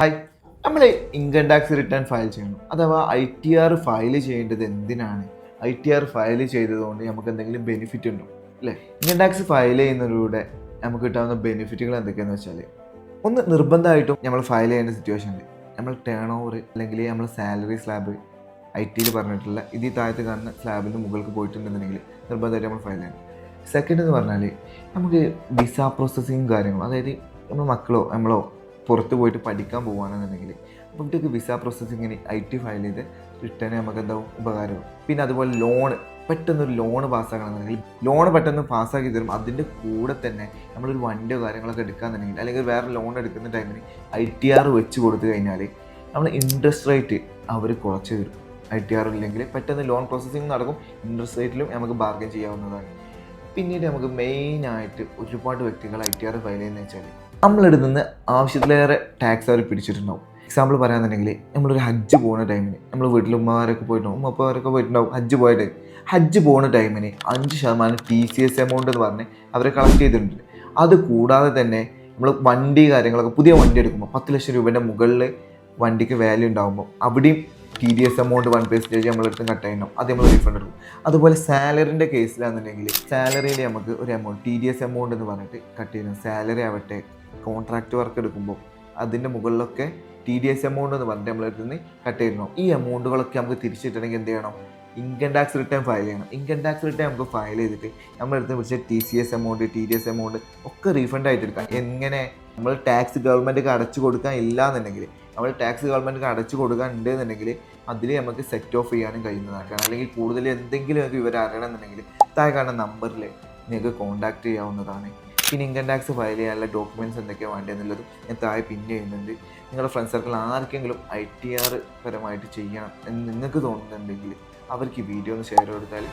Hi, നമ്മൾ income tax return file ചെയ്യണം. അഥവാ ITR ഫയൽ ചെയ്യേണ്ടത് എന്തിനാണ്? ITR ഫയൽ ചെയ്തതുകൊണ്ട് നമുക്ക് എന്തെങ്കിലും ബെനിഫിറ്റ് ഉണ്ടോ അല്ലേ? ഇൻകം ടാക്സ് ഫയൽ ചെയ്യുന്നതിലൂടെ നമുക്ക് കിട്ടാവുന്ന ബെനിഫിറ്റുകൾ എന്തൊക്കെയാണെന്ന് വെച്ചാൽ, ഒന്ന് നിർബന്ധമായിട്ടും നമ്മൾ ഫയൽ ചെയ്യേണ്ട സിറ്റുവേഷനിൽ നമ്മൾ ടേൺ ഓവർ അല്ലെങ്കിൽ നമ്മൾ സാലറി സ്ലാബ് IT പറഞ്ഞിട്ടുള്ള ഇതിൽ താഴത്ത് കാണുന്ന സ്ലാബിന് മുകൾക്ക് പോയിട്ടുണ്ടെന്നുണ്ടെങ്കിൽ നിർബന്ധമായിട്ട് നമ്മൾ ഫയൽ ചെയ്യണം. സെക്കൻഡ് എന്ന് പറഞ്ഞാൽ നമുക്ക് വിസ പ്രോസസ്സിങ് കാര്യങ്ങളും, അതായത് നമ്മൾ മക്കളോ നമ്മളോ പുറത്ത് പോയിട്ട് പഠിക്കാൻ പോകുകയാണെന്നുണ്ടെങ്കിൽ അപ്പോൾ ഇവിടേക്ക് വിസ പ്രോസസ്സിങ്ങിന് IT ഫയൽ ചെയ്ത് റിട്ടേൺ നമുക്ക് എന്താവും ഉപകാരവും. പിന്നെ അതുപോലെ പെട്ടെന്നൊരു ലോണ് പാസ്സാക്കണമെന്നുണ്ടെങ്കിൽ ലോണ് പെട്ടെന്ന് പാസ്സാക്കി തരും. അതിൻ്റെ കൂടെ തന്നെ നമ്മളൊരു വണ്ടിയോ കാര്യങ്ങളൊക്കെ എടുക്കാന്നുണ്ടെങ്കിൽ അല്ലെങ്കിൽ വേറെ ലോൺ എടുക്കുന്ന ടൈമിന് ITR വെച്ച് കൊടുത്തു കഴിഞ്ഞാൽ നമ്മൾ ഇൻട്രസ്റ്റ് റേറ്റ് അവർ കുറച്ച് തരും. ITR ഇല്ലെങ്കിൽ പെട്ടെന്ന് ലോൺ പ്രോസസ്സിങ് നടക്കും, ഇൻട്രസ്റ്റ് റേറ്റിലും നമുക്ക് ബാർഗൻ ചെയ്യാവുന്നതാണ്. പിന്നീട് നമുക്ക് മെയിനായിട്ട് ഒരുപാട് വ്യക്തികൾ ITR ഫയൽ ചെയ്യുന്നത് വെച്ചാൽ നമ്മളെടുത്ത് നിന്ന് ആവശ്യത്തിലേറെ ടാക്സ് അവർ പിടിച്ചിട്ടുണ്ടാവും. എക്സാമ്പിൾ പറയാന്നുണ്ടെങ്കിൽ നമ്മളൊരു ഹജ്ജ് പോകുന്ന ടൈമിന് നമ്മൾ വീട്ടിൽ ഉമ്മമാരൊക്കെ പോയിട്ടുണ്ടാവും, ഉമ്മപ്പാരൊക്കെ പോയിട്ടുണ്ടാവും. ഹജ്ജ് പോകുന്ന ടൈമിന് 5% TCS എമൗണ്ട് എന്ന് പറഞ്ഞ് അവരെ കളക്ട് ചെയ്തിട്ടുണ്ട്. അത് കൂടാതെ തന്നെ നമ്മൾ വണ്ടി കാര്യങ്ങളൊക്കെ പുതിയ വണ്ടി എടുക്കുമ്പോൾ 10 ലക്ഷം രൂപേൻ്റെ മുകളിൽ വണ്ടിക്ക് വാല്യൂ ഉണ്ടാകുമ്പോൾ അവിടെയും TDS എമൗണ്ട് 1% നമ്മളെടുത്ത് കട്ട് ചെയ്യണം, അത് നമ്മൾ റീഫണ്ട് എടുക്കും. അതുപോലെ സാലറിൻ്റെ കേസിലാണെന്നുണ്ടെങ്കിൽ സാലറിയിൽ നമുക്ക് ഒരു എമൗണ്ട് TDS എമൗണ്ട് എന്ന് പറഞ്ഞിട്ട് കട്ട് ചെയ്യണം. സാലറി ആവട്ടെ, കോൺട്രാക്റ്റ് വർക്ക് എടുക്കുമ്പോൾ അതിൻ്റെ മുകളിലൊക്കെ TDS എമൗണ്ട് എന്ന് പറഞ്ഞിട്ട് നമ്മളെടുത്ത് നിന്ന് കട്ട് ചെയ്യണം. ഈ എമൗണ്ടുകളൊക്കെ നമുക്ക് തിരിച്ചിട്ടുണ്ടെങ്കിൽ എന്ത് ചെയ്യണം? ഇൻകം ടാക്സ് റിട്ടേൺ ഫയൽ ചെയ്യണം. ഇൻകം ടാക്സ് റിട്ടേൺ നമുക്ക് ഫയൽ ചെയ്തിട്ട് നമ്മളെടുത്ത് വിളിച്ച TCS എമൗണ്ട് TDS എമൗണ്ട് ഒക്കെ റീഫണ്ട് ആയിട്ട് എടുക്കാം. എങ്ങനെ? നമ്മൾ ടാക്സ് ഗവൺമെൻറ്റിക്ക് അടച്ചു കൊടുക്കാൻ ഇല്ല എന്നുണ്ടെങ്കിൽ, നമ്മൾ ടാക്സ് ഗവൺമെൻറ്റിക്ക് അടച്ചു കൊടുക്കാൻ ഉണ്ട് എന്നുണ്ടെങ്കിൽ അതിൽ നമുക്ക് സെറ്റ് ഓഫ് ചെയ്യാനും കഴിയുന്നതാണ്. അല്ലെങ്കിൽ കൂടുതൽ എന്തെങ്കിലും നിങ്ങൾക്ക് വിവരം അറിയണമെന്നുണ്ടെങ്കിൽ താഴെ കാണുന്ന നമ്പറിൽ നിങ്ങൾക്ക് കോൺടാക്ട് ചെയ്യാവുന്നതാണ്. പിന്നെ ഇൻകം ടാക്സ് ഫയൽ ചെയ്യാനുള്ള ഡോക്യുമെൻറ്റ്സ് എന്തൊക്കെയാണ് വേണ്ടതെന്നുള്ളത് ഞാൻ താഴെ പിൻ ചെയ്യുന്നുണ്ട്. നിങ്ങളുടെ ഫ്രണ്ട് സർക്കിൾ ആർക്കെങ്കിലും ITR പരമായിട്ട് ചെയ്യണം എന്ന് നിങ്ങൾക്ക് തോന്നുന്നുണ്ടെങ്കിൽ അവർക്ക് ഈ വീഡിയോ ഒന്ന് ഷെയർ കൊടുത്താൽ